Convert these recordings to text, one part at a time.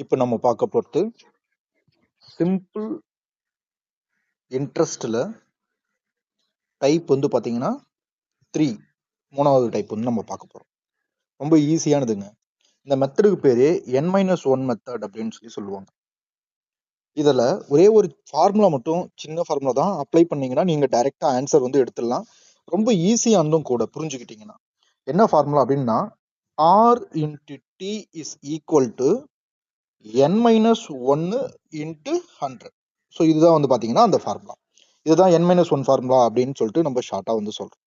இப்போ நம்ம பார்க்க போகிறது சிம்பிள் இன்ட்ரெஸ்டில் டைப் வந்து பார்த்தீங்கன்னா 3 மூணாவது டைப் வந்து நம்ம பார்க்க போகிறோம். ரொம்ப ஈஸியானதுங்க. இந்த மெத்தடுக்கு பேர் n-1 மெத்தட் அப்படின்னு சொல்லுவாங்க. இதில் ஒரே ஒரு ஃபார்முலா மட்டும், சின்ன ஃபார்முலா தான், அப்ளை பண்ணீங்கன்னா நீங்கள் டைரெக்டாக ஆன்சர் வந்து எடுத்துடலாம். ரொம்ப ஈஸியானதும் கூட புரிஞ்சுக்கிட்டீங்கன்னா. என்ன ஃபார்முலா அப்படின்னா r into t is equal to n-1 into 100. So இதுதான் வந்து பார்த்தீங்கன்னா அந்த ஃபார்முலா. இதுதான் n-1 ஃபார்முலா அப்படின்னு சொல்லிட்டு நம்ம ஷார்ட்டாக வந்து சொல்றோம்.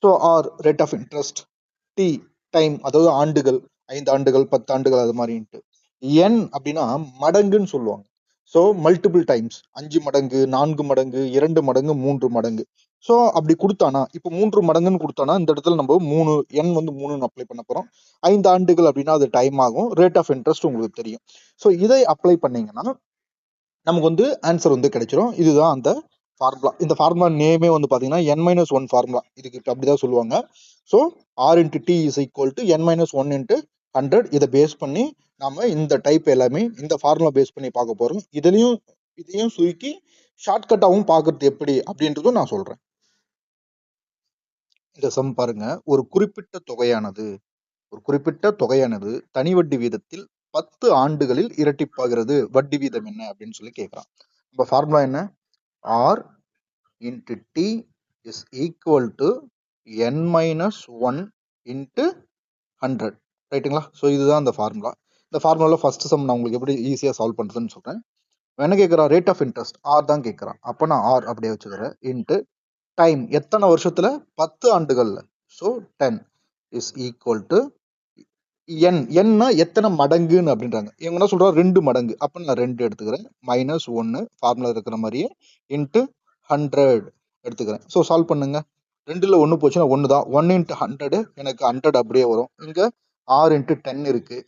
So R rate of interest, T time, அதாவது ஆண்டுகள், 5 ஆண்டுகள் 10 ஆண்டுகள் அது மாதிரின்ட்டு. என் அப்படின்னா மடங்குன்னு சொல்லுவாங்க. ஸோ மல்டிபிள் டைம்ஸ், 5 மடங்கு, 4 மடங்கு, 2 மடங்கு, 3 மடங்கு. ஸோ அப்படி கொடுத்தானா, இப்போ 3 மடங்குன்னு கொடுத்தானா இந்த இடத்துல நம்ம 3 என் வந்து 3 அப்ளை பண்ண போறோம். 5 ஆண்டுகள் அப்படின்னா அது டைம் ஆகும். ரேட் ஆஃப் இன்ட்ரெஸ்ட் உங்களுக்கு தெரியும். ஸோ இதை அப்ளை பண்ணீங்கன்னா நமக்கு வந்து ஆன்சர் வந்து கிடைச்சிரும். இதுதான் அந்த ஃபார்முலா. இந்த ஃபார்முலா நேமே வந்து பார்த்தீங்கன்னா n-1 ஃபார்முலா. இதுக்கு அப்படிதான் சொல்லுவாங்க. So r into t is equal to n-1 into 100. இதை பேஸ் பண்ணி நாம இந்த டைப் எல்லாமே இந்த ஃபார்முலா பேஸ் பண்ணி பார்க்க போறோம். இதையும் சுருக்கி ஷார்ட்கட்டாகவும் பார்க்கறது எப்படி அப்படின்றதும் நான் சொல்றேன். இந்த சம் பாருங்க. ஒரு குறிப்பிட்ட தொகையானது தனி வட்டி வீதத்தில் 10 ஆண்டுகளில் இரட்டிப்பாகிறது. வட்டி வீதம் என்ன அப்படின்னு சொல்லி கேட்கிறான். நம்ம ஃபார்முலா என்ன? r into t is equal to n-1 into 100. ரைட்டுங்களா? ஸோ இதுதான் அந்த ஃபார்முலா. இந்த ஃபார்முலாவில் ஃபர்ஸ்ட் சம் நான் உங்களுக்கு எப்படி ஈஸியாக சால்வ் பண்ணுறதுன்னு சொல்கிறேன். என்ன கேட்குறான்? ரேட் ஆஃப் இன்ட்ரெஸ்ட் ஆர் தான் கேட்குறான். அப்போ நான் ஆர் அப்படியே வச்சுக்கிறேன். இன்ட்டு டைம், எத்தனை வருஷத்துல? 10 ஆண்டுகள்ல. ஸோ 10 இஸ் ஈக்குவல் டு என்னா எத்தனை மடங்குன்னு அப்படின்றாங்க. இவங்க என்ன சொல்றா? 2 மடங்கு. அப்போ நான் 2 எடுத்துக்கிறேன். -1 ஃபார்முலா இருக்கிற மாதிரியே இன்ட்டு 100 எடுத்துக்கிறேன். ஸோ சால்வ் பண்ணுங்க. 2ல் 1 போச்சுன்னா 1 தான். 1 into 100 எனக்கு 100 அப்படியே வரும். இங்க r into 10 இருக்கு.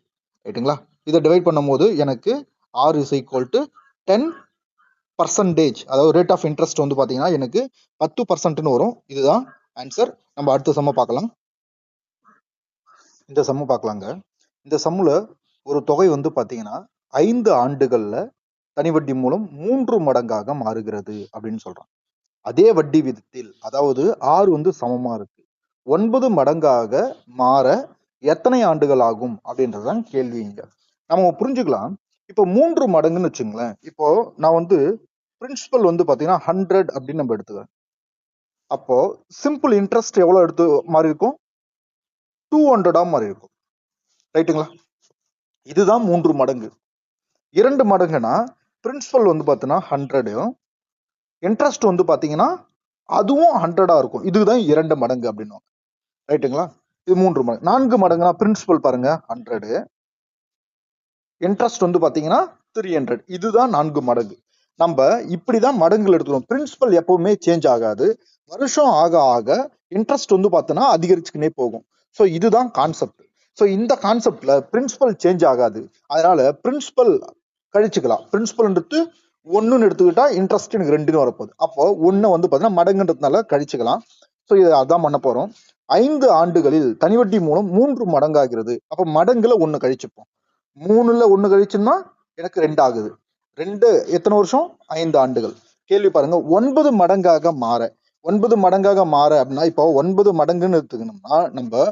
ரைட்டுங்களா? இதை டிவைட் பண்ணும்போது எனக்கு r is equal to 10%. அதாவது ரேட் ஆஃப் இன்ட்ரெஸ்ட் வந்து பார்த்தீங்கன்னா எனக்கு 10%ன்னு வரும். இதுதான் ஆன்சர். நம்ம அடுத்த சம்ம பார்க்கலாம். இந்த சம்ம பார்க்கலாங்க. இந்த சம்முல ஒரு தொகை வந்து பார்த்தீங்கன்னா 5 ஆண்டுகள்ல தனி வட்டி மூலம் 3 மடங்காக மாறுகிறது அப்படின்னு சொல்றான். அதே வட்டி விதத்தில், அதாவது ஆறு வந்து சமமா இருக்கு, 9 மடங்காக மாற எத்தனை ஆண்டுகள் ஆகும் அப்படின்றதான் கேள்வி. இங்க நம்ம புரிஞ்சுக்கலாம். இப்போ 3 மடங்குன்னு வச்சுங்களேன். இப்போ நான் வந்து பிரின்சிபல் வந்து பாத்தீங்கன்னா 100 அப்படின்னு நம்ம எடுத்துக்கிறேன். அப்போ சிம்பிள் இன்ட்ரெஸ்ட் எவ்வளவு எடுத்து மாறி இருக்கும்? 200 மாறி இருக்கும். ரைட்டுங்களா? இதுதான் 3 மடங்கு. 2 மடங்குனா பிரின்சிபல் வந்து பாத்தீங்கன்னா 100, இன்ட்ரெஸ்ட் வந்து பாத்தீங்கன்னா அதுவும் 100 இருக்கும். இதுதான் 2 மடங்கு அப்படின்னு. ரைட்டுங்களா? இது 3 மடங்கு. 4 மடங்குனா பிரின்சிபல் பாருங்க 100, இன்ட்ரெஸ்ட் வந்து பாத்தீங்கன்னா 300. இதுதான் 4 மடங்கு. நம்ம இப்படிதான் மடங்குகள் எடுத்துக்கணும். பிரின்சிபல் எப்பவுமே சேஞ்ச் ஆகாது. வருஷம் ஆக ஆக இன்ட்ரெஸ்ட் வந்து பார்த்தோன்னா அதிகரிச்சுக்கினே போகும். ஸோ இதுதான் கான்செப்ட். ஸோ இந்த கான்செப்ட்ல பிரின்சிபல் சேஞ்ச் ஆகாது. அதனால பிரின்சிபல் கழிச்சுக்கலாம். பிரின்சிபல்ன்றது 1ன்னு எடுத்துக்கிட்டா இன்ட்ரெஸ்ட் எனக்கு 2ன்னு வரப்போகுது. அப்போ 1 வந்து பார்த்தீங்கன்னா மடங்குன்றதுனால கழிச்சுக்கலாம். ஸோ இதை அதான் பண்ண போறோம். 5 ஆண்டுகளில் தனி வட்டி மூலம் 3 மடங்காகிறது. அப்போ மடங்குல 1 கழிச்சுப்போம். 3ல் 1 கழிச்சுன்னா எனக்கு 2 ஆகுது. 2 எத்தனை வருஷம்? 5 ஆண்டுகள். கேள்வி பாருங்க. 9 மடங்காக மாற, 9 மடங்காக மாற அப்படின்னா இப்போ 9 மடங்குன்னு எடுத்துக்கணும்னா நம்ம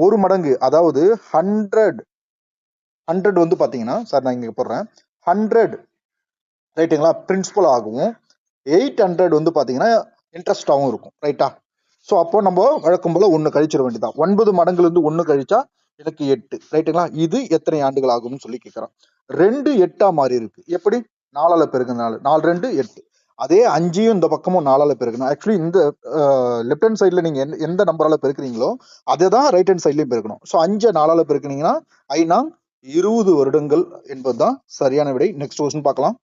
1 மடங்கு, அதாவது 100 வந்து பாத்தீங்கன்னா, சார் நான் இங்க போடுறேன், 100 ரைட்டுங்களா பிரின்சிபல் ஆகவும் 800 வந்து பாத்தீங்கன்னா இன்ட்ரெஸ்டாகவும் இருக்கும். ரைட்டா? ஸோ அப்போ நம்ம வழக்கம் போல 1 கழிச்சிட வேண்டியதான். 9 மடங்குல இருந்து 1 கழிச்சா எனக்கு 8. ரைட்டுங்களா? இது எத்தனை ஆண்டுகள் ஆகும்னு சொல்லி கேட்கறான். 2 8 மாறி இருக்கு. எப்படி? 4ஆல பெருக்குனால 4 2 8. அதே 5யும் இந்த பக்கமும் 4ஆல பெருக்கணும். ஆக்சுவலி இந்த லெஃப்ட் ஹேண்ட் சைட்ல நீங்க எந்த நம்பரால பெருக்குறீங்களோ அதை தான் ரைட் ஹேண்ட் சைட்லயும் பெருக்கணும். ஸோ 5 4ஆல பெருக்குனீங்கன்னா 20 வருடங்கள் என்பதுதான் சரியான விடை. நெக்ஸ்ட் கொஸ்டின் பார்க்கலாம்.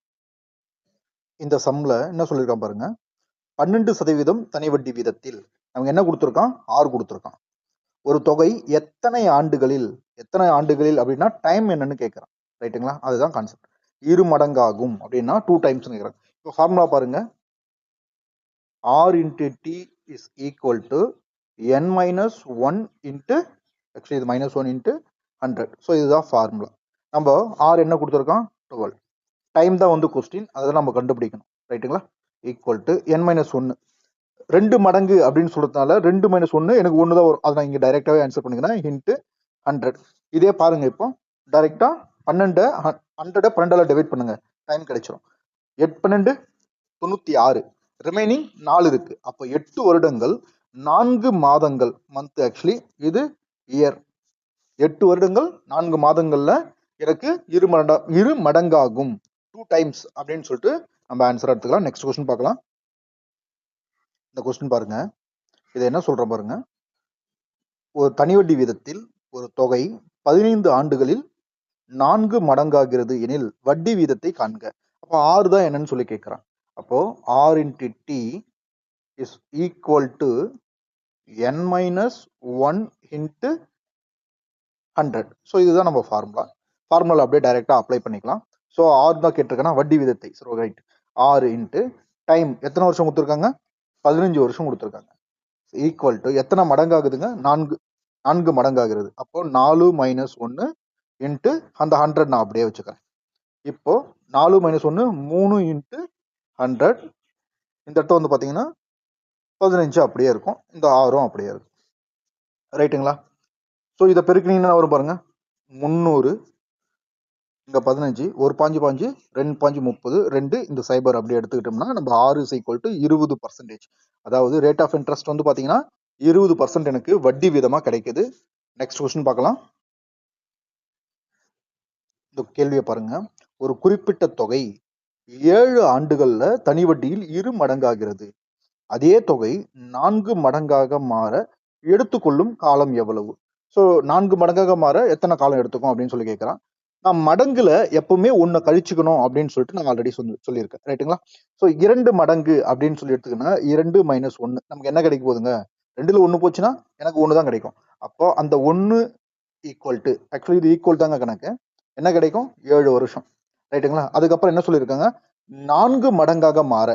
இந்த சம்ல என்ன சொல்லியிருக்கான் பாருங்க. 12% தனி வட்டி வீதத்தில் அவங்க என்ன கொடுத்துருக்கான்? 6 கொடுத்துருக்கான். ஒரு தொகை எத்தனை ஆண்டுகளில் அப்படின்னா டைம் என்னன்னு கேட்கறான். ரைட்டுங்களா? அதுதான் கான்செப்ட். 2 மடங்காகும் அப்படின்னா 2 டைம்ஸ் கேட்கறான். இப்போ ஃபார்முலா பாருங்க. r into t is equal to n-1 into, actually இது -1 into 100. ஸோ இதுதான் ஃபார்முலா. நம்ம ஆர் என்ன கொடுத்துருக்கோம் 12. டைம் தான் வந்து கொஸ்டின், அதை நம்ம கண்டுபிடிக்கணும். ரைட்டுங்களா? ஈக்குவல் டு என் மைனஸ் ஒன்று. 2 மடங்கு அப்படின்னு சொல்றதுனால 2 மைனஸ் 1 எனக்கு 1 தான் வரும். அதை நான் இங்கே டைரெக்டாகவே ஆன்சர் பண்ணிக்கிறேன். இன்ட்டு 100. இதே பாருங்க, இப்போ டைரெக்டாக 12 12 டிவைட் பண்ணுங்க, டைம் கிடைச்சிடும். 8 12 96. ரிமைனிங் 4 இருக்கு. அப்போ 8 வருடங்கள் 4 மாதங்கள், மந்த் ஆக்சுவலி இது இயர். 8 வருடங்கள் 4 மாதங்கள்ல எனக்கு இரு மடங்காகும், 2 டைம்ஸ் அப்படின்னு சொல்லிட்டு நம்ம ஆன்சர் எடுத்துக்கலாம். நெக்ஸ்ட் கொஸ்டின் பார்க்கலாம். இந்த கொஸ்டின் பாருங்க, இதை என்ன சொல்ற பாருங்க. ஒரு தனிவட்டி வீதத்தில் ஒரு தொகை 15 ஆண்டுகளில் 4 மடங்காகிறது எனில் வட்டி வீதத்தை காண்க. அப்போ ஆறு தான் என்னன்னு சொல்லி கேட்கிறான். அப்போ R into T is equal to n minus 1 into 100. So இதுதான் நம்ம ஃபார்முலா அப்படியே டைரெக்டாக அப்ளை பண்ணிக்கலாம். ஸோ ஆர் தான் கேட்டிருக்கேன்னா வட்டி விதத்தை. ஸோ ரைட், 6 இன்ட்டு டைம் எத்தனை வருஷம் கொடுத்துருக்காங்க? 15 வருஷம் கொடுத்துருக்காங்க. ஈக்குவல் டு எத்தனை மடங்காகுதுங்க? 4 மடங்காகிறது. அப்போ 4 மைனஸ் 1 இன்ட்டு அந்த 100 நான் அப்படியே வச்சுக்கிறேன். இப்போ 4 மைனஸ் 1 3 இன்ட்டு 100. இந்த இடத்த வந்து பார்த்தீங்கன்னா 15 அப்படியே இருக்கும், இந்த 6 அப்படியே இருக்கும். ரைட்டுங்களா? ஸோ இதை பெருக்கினீங்கன்னா வரும் பாருங்க, 300 இங்க 15, ஒரு பாஞ்சு 2 பாஞ்சு 30, 2 இந்த சைபர் அப்படி எடுத்துக்கிட்டோம்னா நம்ம 6 இஸ் ஈக்குவல் டு 20%. அதாவது ரேட் ஆஃப் இன்ட்ரெஸ்ட் வந்து பாத்தீங்கன்னா 20% எனக்கு வட்டி வீதமா கிடைக்குது. நெக்ஸ்ட் கொஸ்டின் பார்க்கலாம். இந்த கேள்வியை பாருங்க. ஒரு குறிப்பிட்ட தொகை 7 ஆண்டுகள்ல தனி வட்டியில் 2 மடங்காகிறது. அதே தொகை 4 மடங்காக மாற எடுத்துக்கொள்ளும் காலம் எவ்வளவு? ஸோ 4 மடங்காக மாற எத்தனை காலம் எடுத்துக்கும் அப்படின்னு சொல்லி கேட்கிறான். நான் மடங்குல எப்பவுமே ஒன்றை கழிச்சுக்கணும் அப்படின்னு சொல்லிட்டு நான் ஆல்ரெடி சொல்லியிருக்கேன். ரைட்டுங்களா? ஸோ 2 மடங்கு அப்படின்னு சொல்லி எடுத்துக்கன்னா 2 மைனஸ் 1 நமக்கு என்ன கிடைக்க போகுதுங்க? 2ல 1 போச்சுன்னா எனக்கு 1 தான் கிடைக்கும். அப்போ அந்த 1 ஈக்குவல் டு, ஆக்சுவலி இது ஈக்குவல் தாங்க கணக்கு, என்ன கிடைக்கும்? 7 வருஷம். ரைட்டுங்களா? அதுக்கப்புறம் என்ன சொல்லியிருக்காங்க? 4 மடங்காக மாற,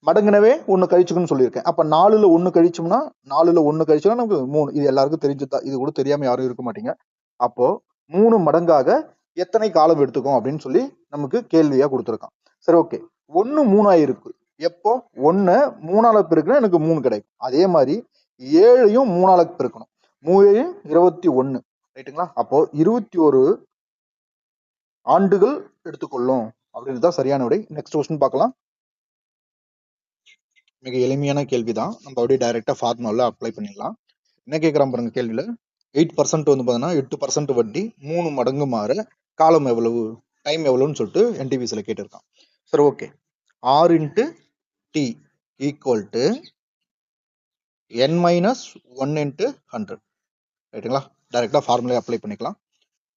மடங்குனவே 1 கழிச்சுக்கணும்னு சொல்லியிருக்கேன். அப்ப 4ல 1 கழிச்சோம்னா 4ல 1 கழிச்சோம்னா நமக்கு 3. இது எல்லாருக்கும் தெரிஞ்சுதான், இது கூட தெரியாம யாரும் இருக்க மாட்டீங்க. அப்போ 3 மடங்காக எத்தனை காலம் எடுத்துக்கும் அப்படின்னு சொல்லி நமக்கு கேள்வியா கொடுத்துருக்கான். சரி, ஓகே. 1 3 இருக்கு. எப்போ 1 3ஆல பெருக்குனா எனக்கு 3 கிடைக்கும். அதே மாதிரி 7ஐயும் 3ஆல பெருக்கணும். 3 21. ரைட்டுங்களா? அப்போ 21 ஆண்டுகள் எடுத்துக்கொள்ளும் அப்படின்றதுதான் சரியான விடை. நெக்ஸ்ட் கொஸ்டின் பார்க்கலாம். மிக எளிமையான கேள்விதான், நம்ம அப்படியே டைரக்டா ஃபார்முலால அப்ளை பண்ணிடலாம். என்ன கேட்கறான் பாருங்க கேள்வியில. 8% வந்து பார்த்தீங்கன்னா 8% வட்டி 3 மடங்கு மாற காலம் எவ்வளவு, டைம் எவ்வளவுன்னு சொல்லிட்டு என்டிபிசியில் கேட்டிருக்கான். சரி, okay. R into T equal to n minus 1 into 100. ரைட்டுங்களா? டைரக்டா ஃபார்முலா அப்ளை பண்ணிக்கலாம்.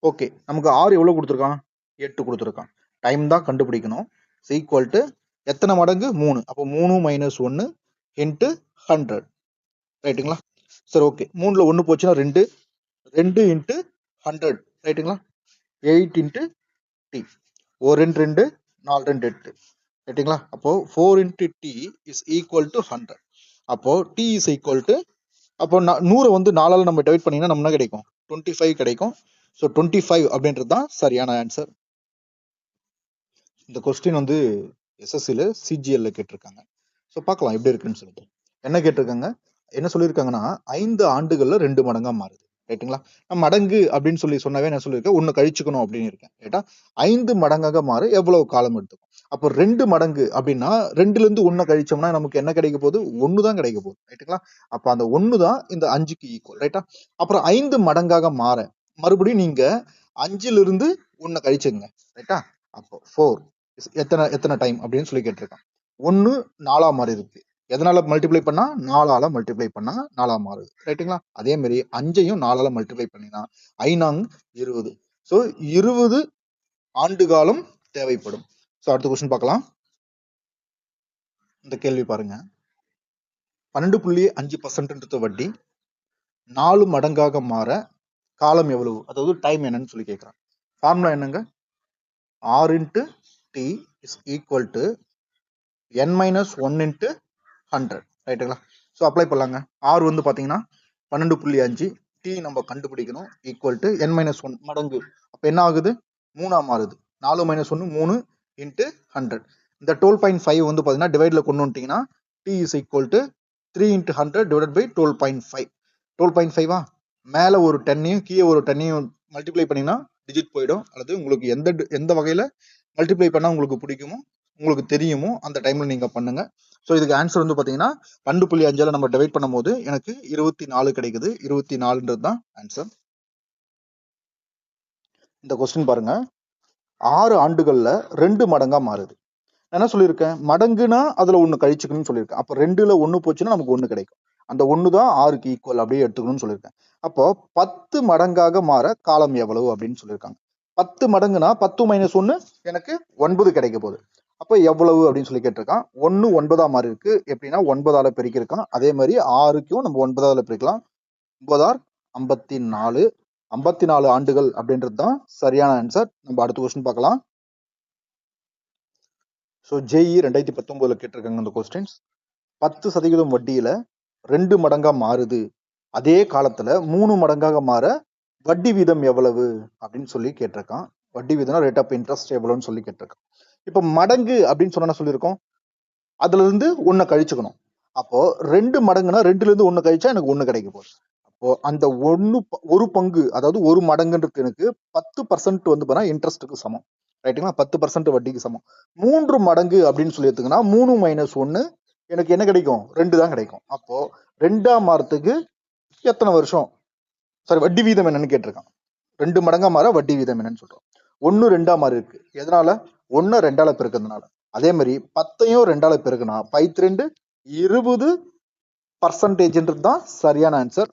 ஓகே, நமக்கு ஆர் எவ்வளவு கொடுத்துருக்கான்? 8 கொடுத்துருக்கான். டைம் தான் கண்டுபிடிக்கணும். ஈக்குவல் டு எத்தனை மடங்கு? 3. அப்போ 3 மைனஸ் 1 இன்ட்டு 100. ரைட்டுங்களா? சரி, ஓகே. 3ல 1 போச்சுன்னா 2 இன்ட்டு 100. ரைட்டுங்களா? 8 இன்ட்டு டி. 1 2 2 4 2 8. ரைட்டுங்களா? அப்போ 4 into T is equal to 100. அப்போ டி இஸ் ஈக்குவல் டு, அப்போ 100 வந்து 4ஆல நம்ம டிவைட் பண்ணீங்கன்னா நம்ம என்ன கிடைக்கும்? 25 கிடைக்கும். ஸோ 25 அப்படின்றது தான் சரியான ஆன்சர். இந்த கொஸ்டின் வந்து எஸ்எஸ்சியில் சிஜிஎல்ல கேட்டிருக்காங்க. ஸோ பார்க்கலாம் எப்படி இருக்குன்னு சொல்லிட்டு. என்ன கேட்டிருக்காங்க, என்ன சொல்லியிருக்காங்கன்னா 5 ஆண்டுகள்ல 2 மடங்கா மாறுது. ரைட்டுங்களா? நான் மடங்கு அப்படின்னு சொல்லி சொன்னவே நான் சொல்லியிருக்கேன் 1 கழிச்சுக்கணும் அப்படின்னு இருக்கேன். ரைட்டா? 5 மடங்காக மாற எவ்வளவு காலம் எடுத்துக்கும்? அப்போ 2 மடங்கு அப்படின்னா 2ல இருந்து 1 கழிச்சோம்னா நமக்கு என்ன கிடைக்க போகுது? 1 தான் கிடைக்க போகுது. ரைட்டுங்களா? அப்போ அந்த 1 தான் இந்த 5க்கு ஈக்குவல். ரைட்டா? அப்புறம் 5 மடங்காக மாற மறுபடியும் நீங்க 5ல இருந்து 1 கழிச்சுங்க. ரைட்டா? அப்போ 4 எத்தனை டைம் அப்படின்னு சொல்லி கேட்டிருக்கான். 1 4ஆ மாறி இருக்கு. எதனால மல்டிப்ளை பண்ணா? 4ஆல மல்டிப்ளை பண்ணா 4ஆ மாறுது. ரைட்டுங்களா? அதே மாதிரி 5ஐயும் 4ஆல மல்டிப்ளை பண்ணினா 5 20. ஸோ 20 ஆண்டு காலம் தேவைப்படும். ஸோ அடுத்த கொஸ்டின் பார்க்கலாம். இந்த கேள்வி பாருங்க. 12.5% வட்டி 4 மடங்காக மாற காலம் எவ்வளவு, அதாவது டைம் என்னன்னு சொல்லி கேட்கிறான். ஃபார்முலா என்னங்க? R into T is equal to n minus 1 into 100. ரைட்டுங்களா? ஸோ அப்ளை பண்ணலாங்க. ஆர் வந்து பார்த்தீங்கன்னா 12.5, டி நம்ம கண்டுபிடிக்கணும், ஈக்குவல் டு n மைனஸ் 1 மடங்கு. அப்போ என்ன ஆகுது? 3ஆ மாறுது. 4 மைனஸ் 1 3 இன்ட்டு 100. இந்த 12.5 வந்து பார்த்தீங்கன்னா டிவைட்ல கொண்டு வந்துட்டீங்கன்னா t is equal to 3 into 100 divide by 12.5. 12.5ஆ மேலே ஒரு 10ஐயும் கீழே ஒரு 10ஐயும் மல்டிப்ளை பண்ணிங்கன்னா டிஜிட் போயிடும். அல்லது உங்களுக்கு எந்த வகையில் மல்டிப்ளை பண்ணால் உங்களுக்கு பிடிக்குமோ உங்களுக்கு தெரியுமோ அந்த டைமில் நீங்கள் பண்ணுங்க. ஸோ இதுக்கு ஆன்சர் வந்து பார்த்தீங்கன்னா 2.5 நம்ம டிவைட் பண்ணும்போது எனக்கு 24 கிடைக்குது. 24ன்றது தான் ஆன்சர். இந்த கொஸ்டின் பாருங்க, 6 ஆண்டுகள்ல 2 மடங்கா மாறுது. என்ன சொல்லியிருக்கேன், மடங்குனா அதுல 1 கழிச்சுக்கணும்னு சொல்லியிருக்கேன். அப்போ 2ல 1 போச்சுன்னா நமக்கு 1 கிடைக்கும். அந்த 1 தான் 6க்கு ஈக்குவல் அப்படியே எடுத்துக்கணும்னு சொல்லியிருக்கேன். அப்போ 10 மடங்காக மாற காலம் எவ்வளவு அப்படின்னு சொல்லியிருக்காங்க. 10 மடங்குனா 10 மைனஸ் 1 எனக்கு 9 கிடைக்க போகுது. அப்போ எவ்வளவு அப்படின்னு சொல்லி கேட்டிருக்கான். 1 9ஆ மாறி இருக்கு. எப்படின்னா 9ஆல பெருக்கியிருக்கான். அதே மாதிரி 6க்கும் நம்ம 9ஆல பெருக்கலாம். 9 54. 54 ஆண்டுகள் அப்படின்றது தான் சரியான ஆன்சர். நம்ம அடுத்த கொஸ்டின் பார்க்கலாம். ஸோ ஜேஇ 2019 கேட்டிருக்காங்க இந்த கொஸ்டின்ஸ். 10% வட்டியில 2 மடங்கா மாறுது. அதே காலத்துல 3 மடங்காக மாற வட்டி வீதம் எவ்வளவு அப்படின்னு சொல்லி கேட்டிருக்கான். வட்டி வீதம் ரேட் ஆஃப் இன்ட்ரெஸ்ட் எவ்வளவுன்னு சொல்லி கேட்டிருக்கான். இப்போ மடங்கு அப்படின்னு சொன்னா சொல்லியிருக்கோம், அதுல இருந்து 1 கழிச்சுக்கணும். அப்போ 2 மடங்குனா 2ல இருந்து 1 கழிச்சா எனக்கு 1 கிடைக்க போகுது. அப்போ அந்த ஒரு பங்கு, அதாவது ஒரு மடங்குன்றது எனக்கு 10% வந்து பார்த்தா இன்ட்ரெஸ்ட்டுக்கு சமம். ரைட்டுங்களா? 10% வட்டிக்கு சமம். 3 மடங்கு அப்படின்னு சொல்லி எடுத்துங்கன்னா 3 மைனஸ் 1 எனக்கு என்ன கிடைக்கும்? 2 தான் கிடைக்கும். அப்போ 2ஆம் மாறத்துக்கு எத்தனை வருஷம், சாரி வட்டி வீதம் என்னன்னு கேட்டிருக்கான். 2 மடங்கா மாற வட்டி வீதம் என்னன்னு சொல்றோம். 1 2ஆ மாறி இருக்கு. எதனால? 1 2ஆல பெருக்கிறதுனால. அதே மாதிரி 10ஐயும் 2ஆல பெருக்குனா 2 20% தான் சரியான ஆன்சர்.